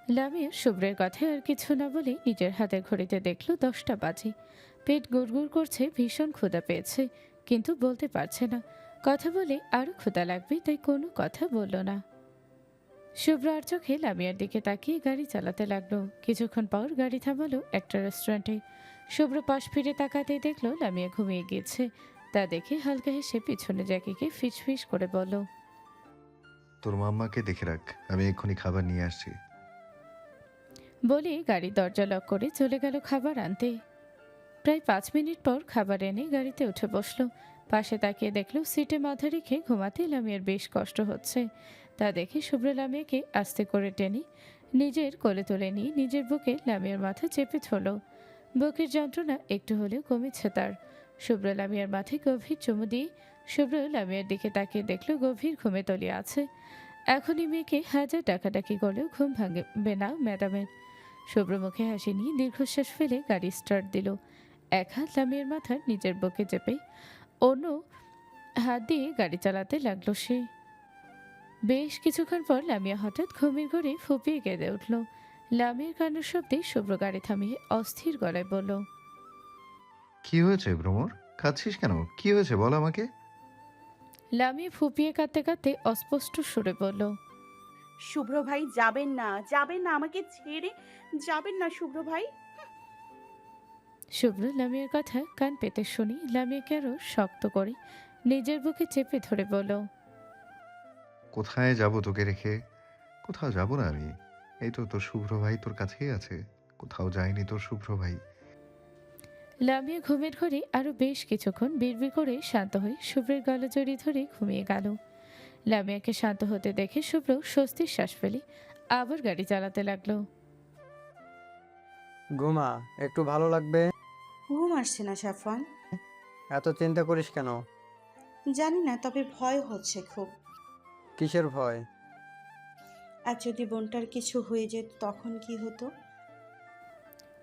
লামিয়া শুভ্রের কথায় আর কিছু না বলে নিজের হাতের ঘড়িতে দেখল 10টা বাজে। পেট গুড়গুড় করছে, ভীষণ ক্ষুধা পেয়েছে, কিন্তু বলতে পারছে না। কথা বলে আরো ক্ষুধা লাগবে, তাই কোনো কথা বলল না। শুভ্র আর চোখে লামিয়ার দিকে তাকিয়ে গাড়ি চালাতে লাগলো। কিছুক্ষণ পর গাড়ি থামালো একটা রেস্টুরেন্টে। শুভ্র পাশ ফিরে তাকাতেই দেখলো লামিয়া ঘুমিয়ে গিয়েছে। তা দেখে হালকা হেসে পিছনে জ্যাকিকে ফিসফিস করে বলল, তোর মাম্মাকে দেখে রাখ, আমি এক্ষুনি খাবার নিয়ে আসছি। বলে গাড়ির দরজা লক করে চলে গেল খাবার আনতে। প্রায় 5 মিনিট পর খাবার এনে গাড়িতে উঠে বসলো। পাশে তাকিয়ে দেখলো সিটে মাথা রেখে ঘুমাতে লামিয়ার বেশ কষ্ট হচ্ছে। তা দেখে শুভ্র লামিয়াকে আস্তে করে টেনে নিজের কোলে তুলে নিয়ে নিজের বুকে লামিয়ার মাথা চেপে ধরল। বুকের যন্ত্রণা একটু হলেও কমেছে তার। শুভ্র লামিয়ার মাথায় গভীর চুমু দিয়ে শুভ্র লামিয়ার দিকে তাকিয়ে দেখলো গভীর ঘুমে তলিয়ে আছে। এখনই মেয়েকে হাজার ডাকাডাকি করলেও ঘুম ভাঙবে না ম্যাডামের। শুভ্র মুখে হাসি নিয়ে দীর্ঘশ্বাস ফেলে গাড়ি স্টার্ট দিল। এক হাত লামিয়ার মাথার নিজের বুকে চেপে অন্য হাত দিয়ে গাড়ি চালাতে লাগলো সে। বেশ কিছুক্ষণ পর লামিয়া হঠাৎ ঘুমের ঘরে ফুপিয়ে কেঁদে উঠল। লামিয়ার কান্নার শব্দে শুভ্র গাড়ি থামিয়ে অস্থির গলায় বলল, কি হয়েছে ভ্রমর? কাঁদছিস কেন? কি হয়েছে বল আমাকে। লামিয়া ফুপিয়ে কাঁদতে কাঁদতে অস্পষ্ট সুরে বলল, শুভ্র ভাই যাবেন না, যাবেন না, আমাকে ছেড়ে যাবেন না শুভ্র ভাই। শুভ্র লামিয়ার কথা কান পেতে শুনি লামিয়াকে আরো শক্ত করে নিজের বুকে চেপে ধরে বলল, কোথায় যাব তোকে রেখে? কোথাও যাব না আমি। এই তো তোর শুভ্র ভাই তোর কাছেই আছে। কোথাও যায়নি তোর শুভ্র ভাই। লামিয়া ঘুমের ঘরে আরো বেশ কিছুক্ষণ বিড়বিড় করে শান্ত হয়ে শুভ্রের গলা জড়িয়ে ধরে ঘুমিয়ে গেল। লামিয়াকে শান্ত হতে দেখে শুভ্র স্বস্তির শ্বাস ফেলে আবার গাড়ি চালাতে লাগলো। ঘুমা, একটু ভালো লাগবে। ঘুম আসছে না সাফওয়ান। এত চিন্তা করিস কেন? জানি না, তবে ভয় হচ্ছে খুব। কিসের ভয়? আর যদি বোনটার কিছু হয়ে যেত তখন কি হতো?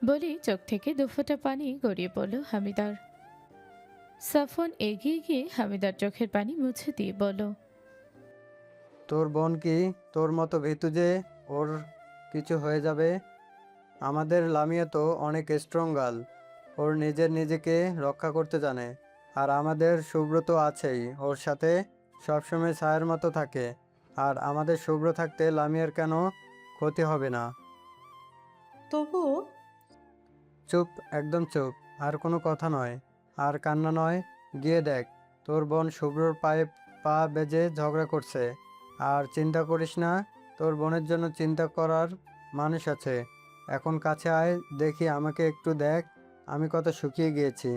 বলে চোখ থেকে দুফোঁটা পানি গড়িয়ে পড়ল হামিদার। সাফন এগিয়ে গিয়ে হামিদার চোখের পানি মুছে দিয়ে বলল, তোর বোন কি তোর মতো ভীতু যে ওর কিছু হয়ে যাবে? আমাদের লামিয়া তো অনেক স্ট্রং গার্ল, ওর নিজেকে রক্ষা করতে জানে। আর আমাদের শুভ্র তো আছেই ওর সাথে, সবসময় ছায়ের মতো থাকে। আর আমাদের শুভ্র থাকতে লামিয়ার কেন ক্ষতি হবে না? তবুও চুপ, একদম চুপ। আর কোনো কথা নয়, আর কান্না নয়। গিয়ে দেখ, তোর বোন শুভ্রর পায়ে পা বেজে ঝগড়া করছে। আর চিন্তা করিস না, তোর বোনের জন্য চিন্তা করার মানুষ আছে। এখন কাছে আয়, দেখি, আমাকে একটু দেখ, আমি কত শুকিয়ে গিয়েছি।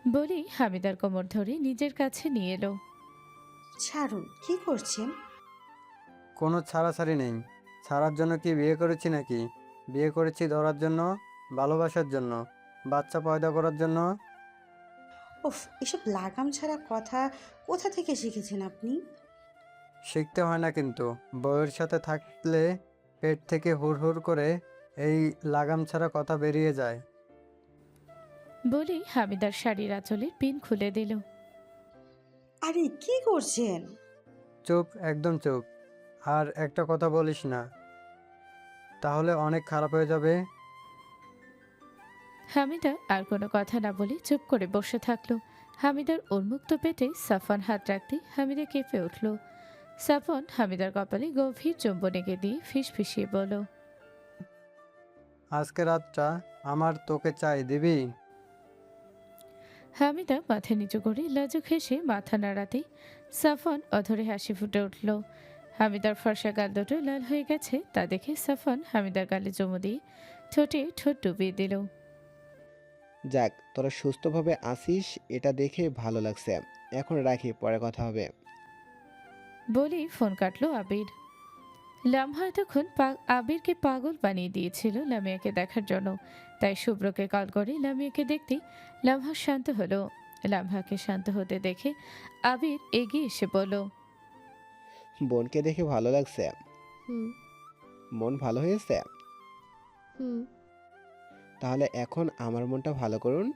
বলেই হামিদার কোমর ধরে নিজের কাছে নিয়ে এলো। ছাড়ুন, কি করছেন? কোনো ছাড়াছাড়ি নেই। ছাড়ার জন্য কি বিয়ে করেছি নাকি? বিয়ে করেছি ধরার জন্য, ভালোবাসার জন্য, বাচ্চা পয়দা করার জন্য। উফ, এসব লাগাম ছাড়া কথা কোথা থেকে শিখেছেন আপনি? শিখতে হয় না কিন্তু, বউয়ের সাথে থাকলে পেট থেকে হুড় হুড় করে এই লাগাম ছাড়া কথা বেরিয়ে যায়। বলেই হামিদার শাড়ির আঁচলের পিন খুলে দিল। আরে কি করছেন? চুপ, একদম চুপ। আর একটা কথা বলিস না, তাহলে অনেক খারাপ হয়ে যাবে। হামিদা আর কোনো কথা না বলে চুপ করে বসে থাকলো। হামিদার উন্মুক্ত পেটে সাফন হাত রাখতে হামিদা কেঁপে উঠল। সাফন হামিদার কপালে গভীর চুম্বন এঁকে দিয়ে ফিসফিসিয়ে বলল, আজকে রাতটা আমার তোকে চাই, দিবি? হামিদা মাথা নিচু করে লাজুক হেসে মাথা নাড়াতে সাফন অধরে হাসি ফুটে উঠল। হামিদার ফর্সা গাল দুটো লাল হয়ে গেছে, তা দেখে সাফন হামিদার গালে চুমু দিয়ে ঠোঁটে ঠোঁট ডুবিয়ে দিল। যাক, তোরা সুস্থভাবে আসিস, এটা দেখে ভালো লাগছে। এখন রাখি, পরে কথা হবে। বলেই ফোন কাটলো আবির। লামহা এতক্ষণ আবিরকে পাগল বানিয়ে দিয়েছিল লামিয়াকে দেখার জন্য, তাই শুভ্রকে কল করে লামিয়াকে দেখতেই লামহা শান্ত হলো। লামহাকে শান্ত হতে দেখে আবির এগিয়ে এসে বলল, বোনকে দেখে ভালো লাগছে। হুম। মন ভালো হয়েছে? হুম। তাহলে এখন আমার মনটা ভালো করুন।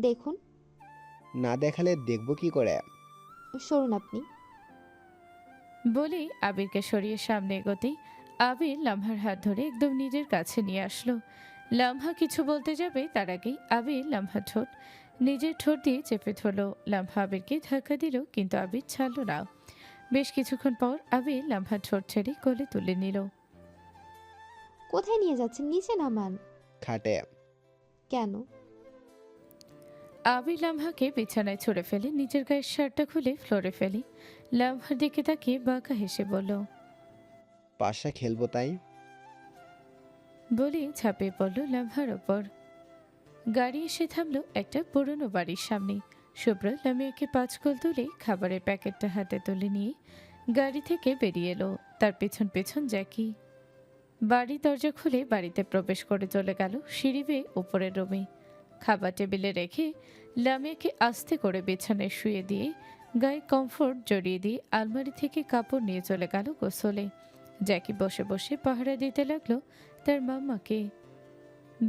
দেখুন। না দেখালে দেখবো কি করে? সরুন আপনি। বলেই আবিরকে সরিয়ে সামনে এগোতেই আবির লামহার হাত ধরে একদম নিজের কাছে নিয়ে আসলো। লামহা কিছু বলতে যাবে তার আগেই আবির লামহার ঠোঁট নিজের ঠোঁট দিয়ে চেপে ধরলো। লামহা আবিরকে ধাক্কা দিল, কিন্তু আবির ছাড়ল না। বেশ কিছুক্ষণ পর আবির লামহার ঠোঁট ছেড়ে কোলে তুলে নিল। কোথায় নিয়ে যাচ্ছেন? নিচে নামান। খাটে। কেন? আবির লামহাকে বিছানায় ছুঁড়ে ফেলে নিজের গায়ের শার্টটা খুলে ফ্লোরে ফেলে লামহার দিকে তাকিয়ে বাঁকা হেসে বলল। পাশা খেলবো তাই। বলে ঝাঁপিয়ে পড়ল লামহার ওপর। গাড়ি এসে থামলো একটা পুরনো বাড়ির সামনে। শুভ্র লামিয়াকে 5 কোল তুলে খাবারের প্যাকেটটা হাতে তুলে নিয়ে গাড়ি থেকে বেরিয়ে এলো, তার পেছন পেছন জ্যাকি। বাড়ির দরজা খুলে বাড়িতে প্রবেশ করে চলে গেল সিঁড়ি বেয়ে উপরের রুমে। খাবার টেবিলে রেখে লামিয়াকে আস্তে করে বিছানায় শুয়ে দিয়ে গায়ে কমফোর্ট জড়িয়ে দিয়ে আলমারি থেকে কাপড় নিয়ে চলে গেল গোসলে। জ্যাকি বসে বসে পাহারা দিতে লাগলো তার মাম্মাকে।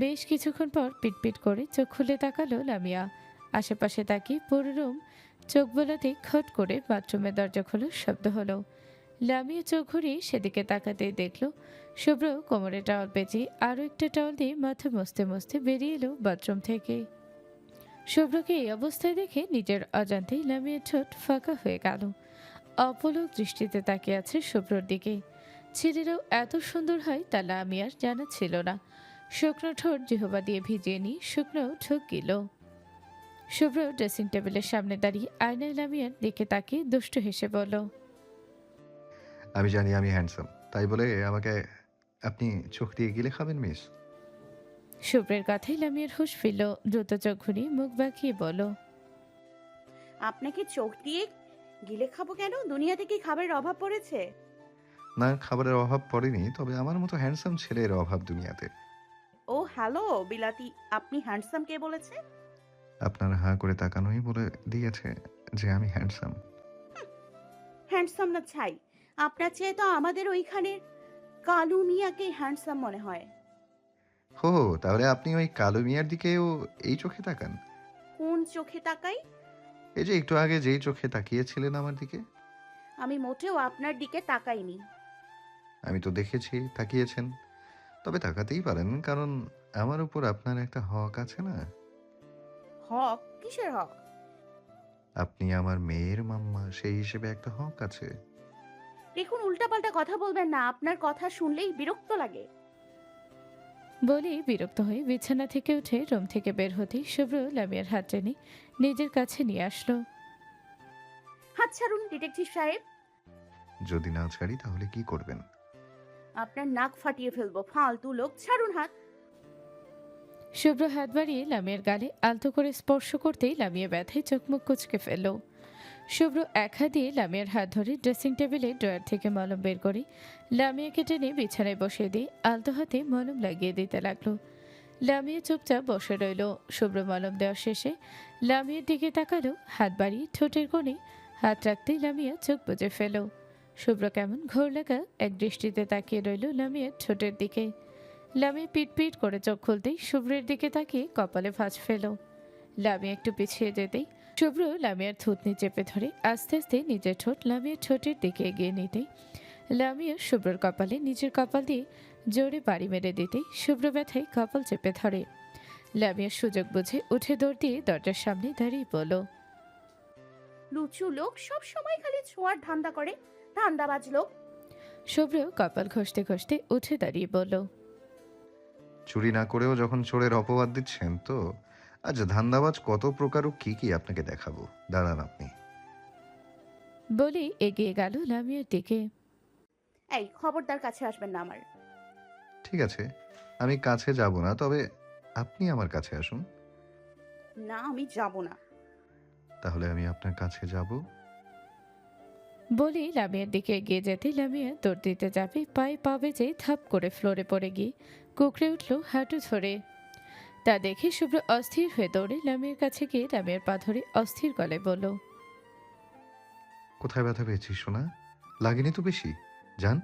বেশ কিছুক্ষণ পর পিটপিট করে চোখ খুলে তাকালো লামিয়া। আশেপাশে তাকিয়ে পুরো রুম চোখ বোলাতে খট করে বাথরুমের দরজা খোলার শব্দ হলো। লামিয়া চোখ ঘুরিয়ে সেদিকে তাকাতেই দেখলো শুভ্র কোমরে টাওয়াল পেঁচিয়ে আরও একটা টাওয়াল দিয়ে মাথা মুছতে মুছতে বেরিয়ে এলো বাথরুম থেকে। শুভ্রকে এই অবস্থায় দেখে নিজের অজান্তেই লামিয়ার ঠোঁট ফাঁকা হয়ে গেল। অপলক দৃষ্টিতে তাকিয়ে আছে শুভ্রর দিকে। ছেলেরাও এত সুন্দর হয় তা লামিয়ার জানা ছিল না। শুকনো ঠোঁট জিহবা দিয়ে ভিজিয়ে নিয়ে শুকনো ঠোক গেল। শুভ্র ড্রেসিং টেবিলের সামনে দাঁড়িয়ে আয়নায় লামিয়ার দিকে তাকিয়ে দুষ্ট হেসে বলল। আমি জানি আমি হ্যান্ডসাম, তাই বলে আমাকে আপনি চোখ দিয়ে গিলে খাবেন মিস? শুভ্রের কথাই লামিয়ার হুঁশ ফিরল। দ্রুত চোখ ঘুরিয়ে মুখ বাঁকিয়ে বলল। আপনাকে চোখ দিয়ে গিলে খাবো কেন? দুনিয়াতে কি খাবারের অভাব পড়েছে? না, খাবারের অভাব পড়েনি, তবে আমার মতো হ্যান্ডসাম ছেলের অভাব দুনিয়াতে। ও হ্যালো বিলাতি, আপনি হ্যান্ডসাম কে বলেছে? আপনার হাঁ করে তাকানোই বলে দিয়েছে যে আমি হ্যান্ডসাম। হ্যান্ডসাম না ছাই, আপনার চেয়ে তো আমাদের ওইখানের কালু মিয়াকে হ্যান্ডসাম মনে হয়। হো, তাহলে আপনি ওই কালো মিয়ার দিকেও এই চোখে তাকান? কোন চোখে তাকাই? এই যে একটু আগে যেই চোখে তাকিয়েছিলেন আমার দিকে। আমি মোটেও আপনার দিকে তাকাইনি। আমি তো দেখেছি তাকিয়েছেন, তবে তাকাতেই পারেন, কারণ আমার উপর আপনার একটা হক আছে না? হক? কিসের হক? আপনি আমার মেয়ের মাম্মা, সেই হিসেবে একটা হক আছে। দেখুন, উল্টাপাল্টা কথা বলবেন না, আপনার কথা শুনলেই বিরক্ত লাগে। বলেই বিরক্ত হয়ে বিছানা থেকে উঠে রুম থেকে বের হতেই শুভ্র লামিয়ার হাত টেনে নিজের কাছে নিয়ে আসলো। হাত ছাড়ুন ডিটেকটিভ সাহেব। যদি না ছাড়ি তাহলে কি করবেন? আপনার নাক ফাটিয়ে ফেলবো, ফালতু লোক, ছাড়ুন হাত। শুভ্র হাত বাড়িয়ে লামিয়ার গালে আলতো করে স্পর্শ করতেই লামিয়া ব্যথায় চোখমুখ কুচকে ফেলল। শুভ্র এক হাত দিয়ে লামিয়ার হাত ধরে ড্রেসিং টেবিলে ড্রয়ার থেকে মলম বের করে লামিয়াকে টেনে বিছানায় বসিয়ে দিয়ে আলতো হাতে মলম লাগিয়ে দিতে লাগলো। লামিয়া চুপচাপ বসে রইল। শুভ্র মলম দেওয়া শেষে লামিয়ার দিকে তাকালো, হাত বাড়িয়ে ঠোঁটের কোণে হাত রাখতেই লামিয়া চোখ বুজে ফেল। শুভ্র কেমন ঘোর লাগা এক দৃষ্টিতে তাকিয়ে রইল লামিয়ার ঠোঁটের দিকে। লামিয়া পিট করে চোখ খুলতেই শুভ্রের দিকে তাকিয়ে কপালে ভাঁজ ফেল। লামিয়া একটু পিছিয়ে যেতেই শুভ্র লামিয়ার থুতনি চেপে ধরে আস্তে আস্তে নিজের ঠোঁট লামিয়ার ঠোঁটের দিকে এগিয়ে নিতেই লামিয়া শুভ্রর কপালে নিজের কপাল দিয়ে জোরে বাড়ি মেরে দিতেই শুভ্র ব্যথায় কপাল চেপে ধরে। লামিয়ার সুযোগ বুঝে উঠে দৌড় দিয়ে দরজার সামনে দাঁড়িয়ে বলল। লুচু লোক, সব সময় খালি ছোঁয়ার ধান্দা করে, ধান্দাবাজ লোক। শুভ্র কপাল ঘষতে ঘষতে উঠে দাঁড়িয়ে বলল। চুরি না করেও যখন চোরের অপবাদ দিচ্ছেন, তো আজ ধান্দাবাজ কত প্রকার ও কি কি আপনাকে দেখাবো, দাঁড়ান আপনি। বলে এগিয়ে গেল লামিয়ার দিকে। এই খবরদার কাছে আসবেন না আমার। ঠিক আছে, আমি কাছে যাব না, তবে আপনি আমার কাছে আসুন। না, আমি যাব না। তাহলে আমি আপনার কাছে যাব। বলে লামিয়ার দিকে এগিয়ে যেতে লামিয়া দৌড় দিতে যাবে, পায়ে পা বেজে থাপ করে ফ্লোরে পড়ে গিয়ে কুকড়ে উঠল হাঁটু ধরে। তা দেখে শুভ্র অস্থির হয়ে দৌড়ে লামিয়ার কাছে গিয়ে লামিয়ার পা ধরে অস্থির গলায় বলল। কোথায় ব্যথা পেয়েছিস সোনা? লাগেনি তো বেশি? জান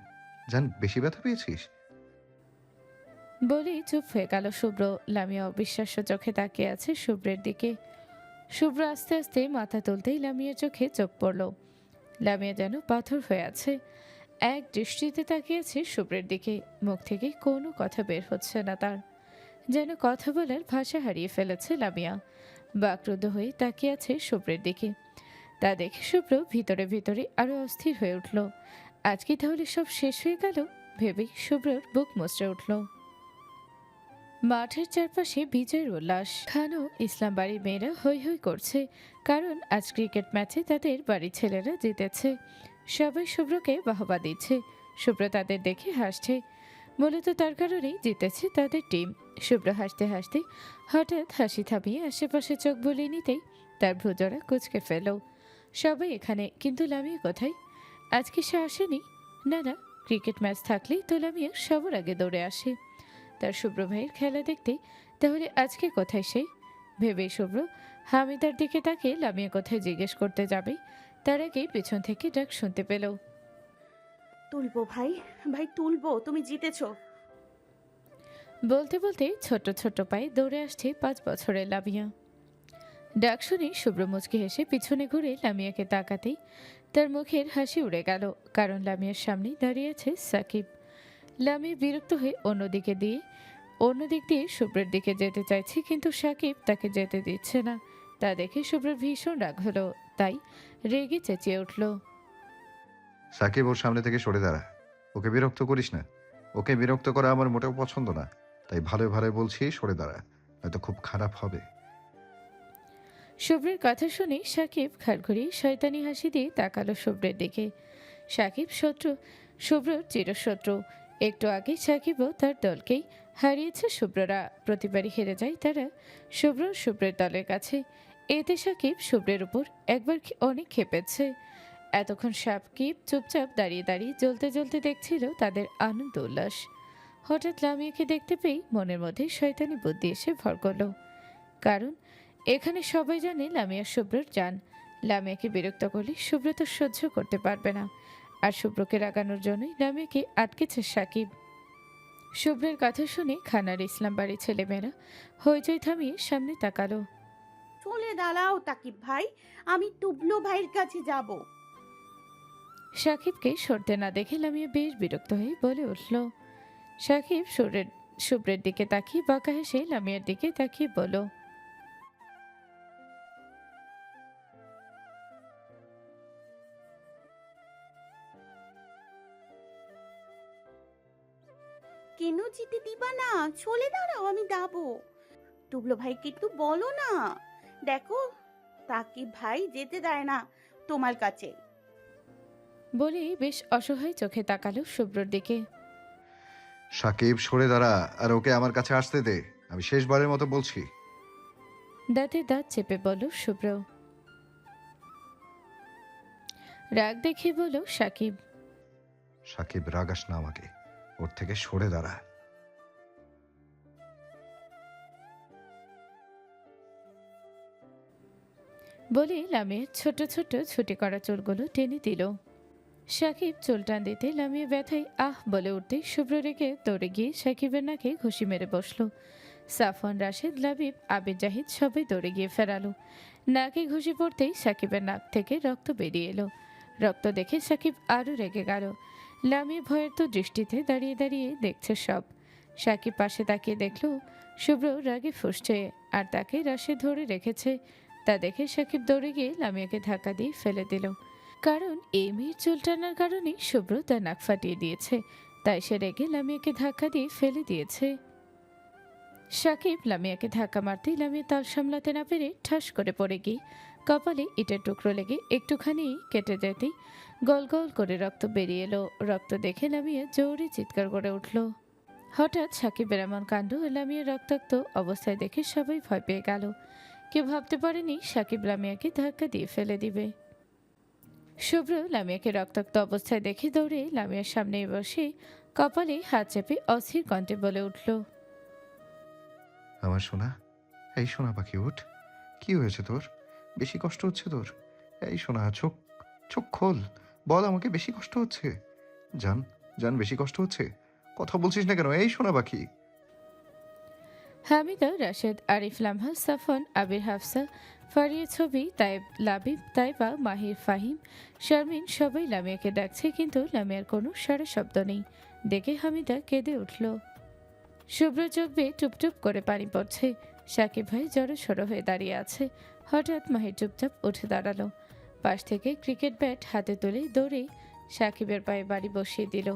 জান, বেশি ব্যথা পেয়েছিস? বলেই চুপ হয়ে গেল শুভ্র। লামিয়া অবিশ্বাস্য চোখে তাকিয়ে আছে শুভ্রের দিকে। শুভ্র আস্তে আস্তে মাথা তুলতেই লামিয়ার চোখে চোখ পড়ল। লামিয়া যেন পাথর হয়ে আছে। এক দৃষ্টিতে তাকিয়েছে শুভ্রের দিকে। মুখ থেকে কোনো কথা বের হচ্ছে না তার, যেন কথা বলার ভাষা হারিয়ে ফেলেছে লামিয়া। বাকরুদ্ধ হয়ে তাকিয়ে আছে শুভ্রের দিকে। তা দেখে শুভ্র ভিতরে ভিতরে আরো অস্থির হয়ে উঠল। আজকে তাহলে সব শেষ হয়ে গেল ভেবেই শুভ্রর বুক মুচড়ে উঠল। মাঠের চারপাশে বিজয়ের উল্লাস। খানও ইসলাম বাড়ির মেয়েরা হৈ হৈ করছে, কারণ আজ ক্রিকেট ম্যাচে তাদের বাড়ির ছেলেরা জিতেছে। সবাই শুভ্রকে বাহবা দিচ্ছে। শুভ্র তাদের দেখে হাসছে, মূলত তার কারণেই জিতেছে তাদের টিম। শুভ্র হাসতে হাসতে হঠাৎ হাসি থামিয়ে আশেপাশে চোখ বুলিয়ে নিতেই তার ভ্রুজোড়া কুঁচকে ফেল। সবাই এখানে, কিন্তু লামিয়া কোথায়? আজকে সে আসেনি। না না, ক্রিকেট ম্যাচ থাকলেই তো লামিয়া সবার আগে দৌড়ে আসে তার শুভ্র ভাইয়ের খেলা দেখতে। তাহলে আজকে কোথায় সে ভেবেই শুভ্র হামিদার দিকে তাকে লামিয়া কোথায় জিজ্ঞেস করতে যাবে, তার আগেই পেছন থেকে ডাক শুনতে পেল। তুলবো ভাই, ভাই তুলবো, তুমি জিতেছো। বলতে বলতে ছোট ছোট পায়ে দৌড়ে আসছে 5 বছরের লামিয়া। ডাক শুনে শুভ্র মুচকি হেসে পিছনে ঘুরে লামিয়াকে তাকাতেই তার মুখের হাসি উড়ে গেল, কারণ লামিয়ার সামনেই দাঁড়িয়ে আছে সাকিব। লামিয়া বিরক্ত হয়ে অন্য দিক দিয়ে শুভ্রের দিকে যেতে চাইছে, কিন্তু সাকিব তাকে যেতে দিচ্ছে না। তা দেখে শুভ্রের ভীষণ রাগ হলো, তাই রেগে চেঁচিয়ে উঠল। সাকিব, ওর সামনে থেকে সরে দাঁড়া। ওকে বিরক্ত করিস না। ওকে বিরক্ত করা আমার মোটেও পছন্দ না। তাই ভালো ভালো বলছি, সরে দাঁড়া, নয়তো খুব খারাপ হবে। শুভ্রের কথা শুনে সাকিব ঘাড় ঘুরিয়ে শয়তানি হাসি দিয়ে তাকালো শুভ্রের দিকে। সাকিব শুভ্রর চিরশত্রু। একটু আগে সাকিবও তার দলকেই হারিয়েছে শুভ্ররা। প্রতিবারই হেরে যায় তারা শুভ্রের দলের কাছে। এতে সাকিব শুভ্রের উপর একবার অনেক খেপেছে। এতক্ষণ সাকিব চুপচাপ দাঁড়িয়ে দাঁড়িয়ে জ্বলতে জ্বলতে দেখছিল তাদের আনন্দ উল্লাস। হঠাৎ লামিয়াকে দেখতে পেয়ে মনের মধ্যে শয়তানি বুদ্ধি এসে ভর করল, কারণ এখানে সবাই জানে লামিয়া শুভ্রর জান। লামিয়াকে বিরক্ত করলে শুভ্র তো সহ্য করতে পারবে না, আর শুভ্রকে রাগানোর জন্যই লামিয়াকে আটকেছে সাকিব। শুভ্রের কথা শুনে খানার ইসলাম বাড়ির ছেলেমেয়েরা হইচই থামিয়ে সামনে তাকালো। চলে দাঁড়াও তাকিব ভাই, আমি তুবলু ভাইয়ের কাছে যাব। সাকিবকে সরতে না দেখে লামিয়া বেশ বিরক্ত হয়ে বলে উঠল। সাকিব শুভ্রের দিকে তাকিয়ে বাঁকা হেসে লামিয়ার দিকে তাকিয়ে বলল, কেন জিতে দিবা না? চলে দাঁড়াও, আমি যাবো। তুবলু ভাই কিন্তু বলো না। দেখো, তাকিব ভাই যেতে দেয় না তোমার কাছে। বলেই বেশ অসহায় চোখে তাকালো শুভ্রর দিকে। সাকিব, সরে দাঁড়া, আর ওকে আমার কাছে আসতে দে। আমি শেষবারের মতো বলছি। দাঁতে দাঁত চেপে বলল শুভ্র। রাগ দেখে বলল সাকিব। সাকিব, রাগাস না আমাকে। ওর থেকে সরে দাঁড়া। বলে লামিয়ার ছোট ছোট ছুটি করা চুলগুলো টেনে দিল। সাকিব চুল টান দিতে লামিয়া ব্যথায় আহ বলে উঠতেই শুভ্র রেগে দৌড়ে গিয়ে সাকিবের নাকে ঘুষি মেরে বসলো। সাফওয়ান, রাশেদ, লাবিব, আবির, জাহিদ সবাই দৌড়ে গিয়ে ফেরালো। নাকে ঘুষি পড়তেই সাকিবের নাক থেকে রক্ত বেরিয়ে এলো। রক্ত দেখে সাকিব আরও রেগে গেল। লামিয়া ভয়ের তো দৃষ্টিতে দাঁড়িয়ে দাঁড়িয়ে দেখছে সব। সাকিব পাশে তাকিয়ে দেখল শুভ্র রাগে ফুঁসছে, আর তাকে রাশেদ ধরে রেখেছে। তা দেখে সাকিব দৌড়ে গিয়ে লামিয়াকে ধাক্কা দিয়ে ফেলে দিল, কারণ এই মেয়ের চুল টানার কারণে শুভ্র তার নাক ফাটিয়ে দিয়েছে। তাই সে রেগে লামিয়াকে ধাক্কা দিয়ে ফেলে দিয়েছে। সাকিব লামিয়াকে ধাক্কা মারতেই লামিয়া তাল সামলাতে না পেরে ঠাস করে পড়ে গিয়ে কপালে ইটের টুকরো লেগে একটুখানি কেটে যেতেই গল গল করে রক্ত বেরিয়ে এলো। রক্ত দেখে লামিয়া জোরে চিৎকার করে উঠল। হঠাৎ সাকিবের এমন কাণ্ড লামিয়া রক্তাক্ত অবস্থায় দেখে সবাই ভয় পেয়ে গেল। কেউ ভাবতে পারেনি সাকিব লামিয়াকে ধাক্কা দিয়ে ফেলে দিবে। শুভ্র লামিয়াকে রক্তাক্ত অবস্থায় দেখে দৌড়ে লামিয়ার সামনে বসে কপালে হাত চেপে অস্থির কণ্ঠে বলে উঠল, আমার সোনা, এই সোনা পাখি, উঠ। কি হয়েছে তোর? বেশি কষ্ট হচ্ছে তোর? এই সোনা, চোখ চোখ খোল। বল আমাকে, বেশি কষ্ট হচ্ছে? জান, বেশি কষ্ট হচ্ছে? কথা বলছিস না কেন? এই সোনা পাখি। হামিদা, রাশেদ, আরিফ, লামহা, সাফন, আবির, হাফসা, ফারিয়া, ছবি, তাইব, লাবিব, তাইবা, মাহির, ফাহিম, শারমিন সবাই লামিয়াকে ডাকছে, কিন্তু লামিয়ার কোনো সারা শব্দ নেই। দেখে হামিদা কেঁদে উঠল। শুভ্র চোখ বেয়ে টুপটুপ করে পানি পড়ছে। সাকিব ভাই জড়সড় হয়ে দাঁড়িয়ে আছে। হঠাৎ মাহির চুপচাপ উঠে দাঁড়ালো। পাশ থেকে ক্রিকেট ব্যাট হাতে তুলে দৌড়ে সাকিবের পায়ে বাড়ি বসিয়ে দিল।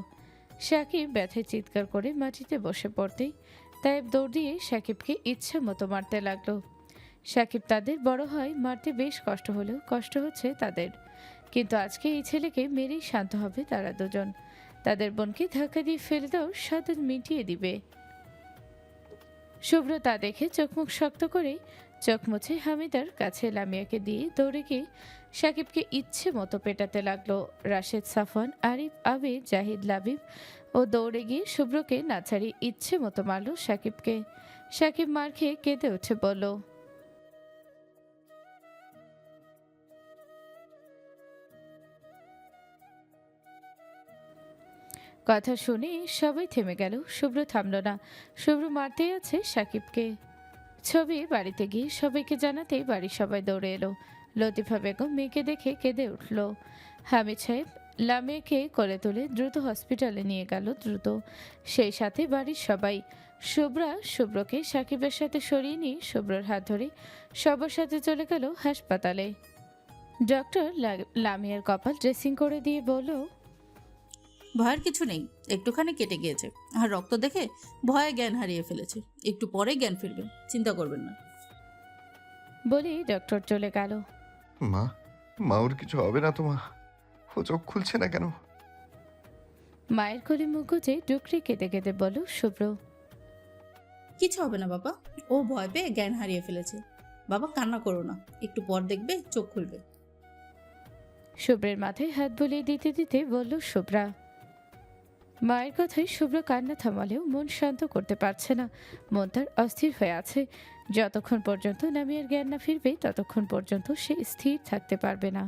সাকিব ব্যথায় চিৎকার করে মাটিতে বসে পড়তেই তাইব দৌড় দিয়ে সাকিবকে ইচ্ছা মতো মারতে লাগলো। সাকিব তাদের বড় হয়, মারতে বেশ কষ্ট হলেও কষ্ট হচ্ছে তাদের। কিন্তু আজকে এই ছেলেকে মেরেই শান্ত হবে তারা দুজন। তাদের বোনকে ধাক্কা দিয়ে ফেলে দাও, সাথে মিটিয়ে দিবে। শুভ্র তা দেখে চোখ মুখ শক্ত করে চোখ মুছে হামিদার কাছে লামিয়াকে দিয়ে দৌড়ে গিয়ে সাকিবকে ইচ্ছে মতো পেটাতে লাগলো। রাশেদ, সাফওয়ান, আরিফ, আবির, জাহিদ, লাবিব ও দৌড়ে গিয়ে শুভ্রকে না ছাড়িয়ে ইচ্ছে মতো মারল সাকিবকে। সাকিব মার খেয়ে কেঁদে উঠে বলল, কথা শুনে সবাই থেমে গেল। শুভ্র থামল না। শুভ্র মারতেই আছে সাকিবকে। ছবি বাড়িতে গিয়ে সবাইকে জানাতেই বাড়ির সবাই দৌড়ে এলো। লতিফা বেগম মেয়েকে দেখে কেঁদে উঠল। হামিদ সাহেব লামিয়াকে কোলে তুলে দ্রুত হসপিটালে নিয়ে গেল দ্রুত। সেই সাথে বাড়ির সবাই। শুভ্রকে সাকিবের সাথে সরিয়ে নিয়ে শুভ্রর হাত ধরে সবার সাথে চলে গেল হাসপাতালে। ডক্টর লামিয়ার কপাল ড্রেসিং করে দিয়ে বলল, ভয়ের কিছু নেই, একটুখানি কেটে গিয়েছে, আর রক্ত দেখে ভয়ে জ্ঞান হারিয়ে ফেলেছে, একটু পরে জ্ঞান ফিরবে, চিন্তা করবেন না। বলেই ডক্টর চলে গেল। মা, মা ওর কিছু হবে না তো? মা, ও চোখ খুলছে না কেন? মায়ের কোলে মুখ গুজে ডুকরে কেঁদে কেঁদে বলল শুভ্র। কিছু হবে না বাবা, ও ভয় পেয়ে জ্ঞান হারিয়ে ফেলেছে। বাবা কান্না করো না, একটু পর দেখবে চোখ খুলবে। শুভ্রের মাথায় হাত বুলিয়ে দিতে দিতে বলল শুভ্রা। মায়ের কথায় শুভ্র কান্না থামালেও মন শান্ত করতে পারছে না। মন তার অস্থির হয়ে আছে। যতক্ষণ পর্যন্ত লামিয়ার জ্ঞান না ফিরবে ততক্ষণ পর্যন্ত সে স্থির থাকতে পারবে না।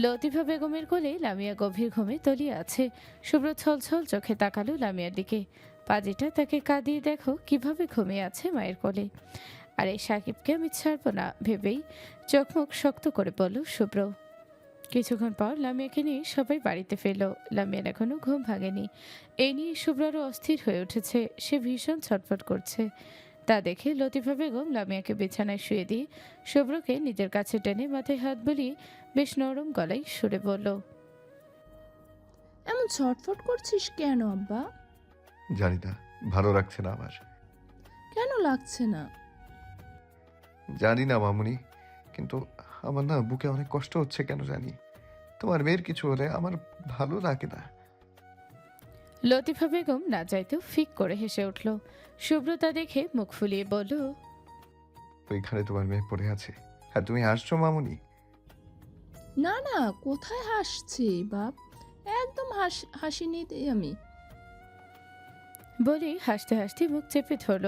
লতিফা বেগমের কোলে লামিয়া গভীর ঘুমে তলিয়ে আছে। শুভ্র ছলছল চোখে তাকালো লামিয়ার দিকে। পাজিটা তাকে কাঁদিয়ে দেখো কিভাবে ঘুমিয়ে আছে মায়ের কোলে। আর এই সাকিবকে আমি ছাড়বো না ভেবেই চোখ মুখ শক্ত করে বলল শুভ্র। কিছুক্ষণ পর লামিয়াকে নিয়ে সবাই বাড়িতে ফিরল। লামিয়ার এখনো ঘুম ভাঙেনি। এই নিয়ে শুভ্র আরও অস্থির হয়ে উঠেছে। সে ভীষণ ছটফট করছে। তা দেখে লতিফা বেগম লামিয়াকে বিছানায় শুয়ে দিয়ে শুভ্রকে নিজের কাছে টেনে মাথায় হাত বুলিয়ে বেশ নরম গলায় সুরে বলল, এমন ছটফট করছিস কেন আব্বা? জানি না, ভালো লাগছে না আমার। কেন লাগছে না? জানি না মামুনি, কিন্তু আমার না বুকে অনেক কষ্ট হচ্ছে কেন জানি। তোমার মেয়ের কিছু হলে আমার ভালো লাগে না। লতিফা বেগম না চাইতেও ফিক করে হেসে উঠল। শুভ্র তা দেখে মুখ ফুলিয়ে বলল, ওইখানে তোমার মেয়ে পড়ে আছে আর তুমি হাসছো মামুনি? না না, কোথায় হাসছি বাপ, একদম হাসিনি আমি। বলে হাসতে হাসতে মুখ চেপে ধরল।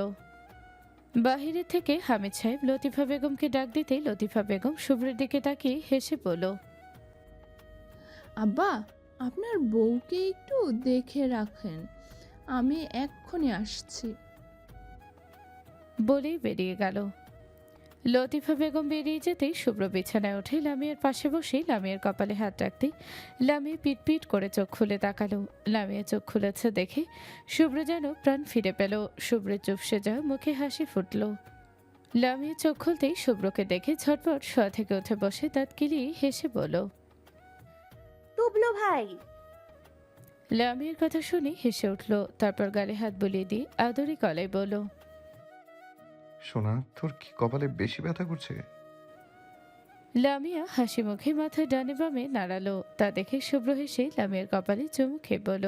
বাহিরে থেকে হামিদ সাহেব লতিফা বেগমকে ডাক দিতেই লতিফা বেগম শুভ্রের দিকে তাকিয়ে হেসে বলল, আব্বা, আপনার বউকে একটু দেখে রাখেন, আমি এক্ষুনি আসছি। বলেই বেরিয়ে গেল। লতিফা বেগম বেরিয়ে যেতেই শুভ্র বিছানায় উঠে লামিয়ার পাশে বসে লামিয়ার কপালে হাত রাখতেই লামিয়া পিটপিট করে চোখ খুলে তাকালো। লামিয়া চোখ খুলেছে দেখে শুভ্র যেন প্রাণ ফিরে পেল। শুভ্রের চুপসে যাওয়া মুখে হাসি ফুটল। লামিয়া চোখ খুলতেই শুভ্রকে দেখে ঝটপট শোয়া থেকে উঠে বসে দাঁত কিলিয়ে হেসে বলল, টুবলু ভাই। লামিয়ার কথা শুনে হেসে উঠল। তারপর গালে হাত বুলিয়ে দিয়ে আদরি গলায় বলল, সোনা, তোর কি কপালে বেশি ব্যথা করছে? লামিয়া হাসি মুখে মাথা ডানে বামে নাড়ালো। তা দেখে শুভ্র হেসে লামিয়ার কপালে চুমু খেয়ে বলল,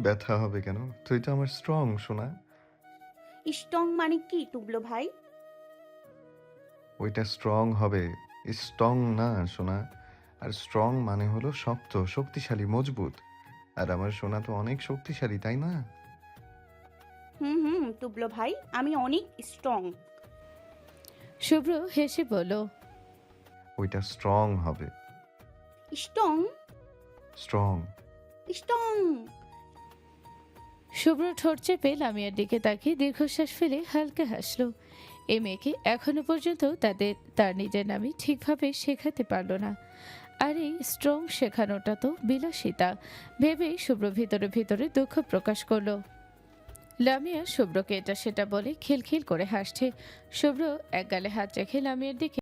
ব্যথা হবে কেন? তুই তো আমার স্ট্রং সোনা। স্ট্রং মানে কি টুবলু ভাই? ওইটা স্ট্রং হবে, স্ট্রং না সোনা। আর স্ট্রং মানে হলো শক্ত, শক্তিশালী, মজবুত। আর আমার সোনা তো অনেক শক্তিশালী, তাই না? টুবলু ভাই, আমি অনেক স্ট্রং। শুভ্র হেসে বলল, ওইটা স্ট্রং হবে। Strong strong. স্ট্রং। শুভ্র ঠোঁট চেপে লামিয়ার দিকে তাকিয়ে দীর্ঘশ্বাস ফেলে হালকা হাসল। এই মেয়েকে এখনো পর্যন্ত তার নিজের নামই ঠিকভাবে শেখাতে পারল না, আর এই স্ট্রং শেখানোটা তো বিলাসিতা ভেবেই শুভ্র ভিতরে ভিতরে দুঃখ প্রকাশ করলো। লামিয়া শুভ্রকে এটা সেটা বলে খিলখিল করে হাসছে। শুভ্র এক গালে হাত রেখে লামিয়ার দিকে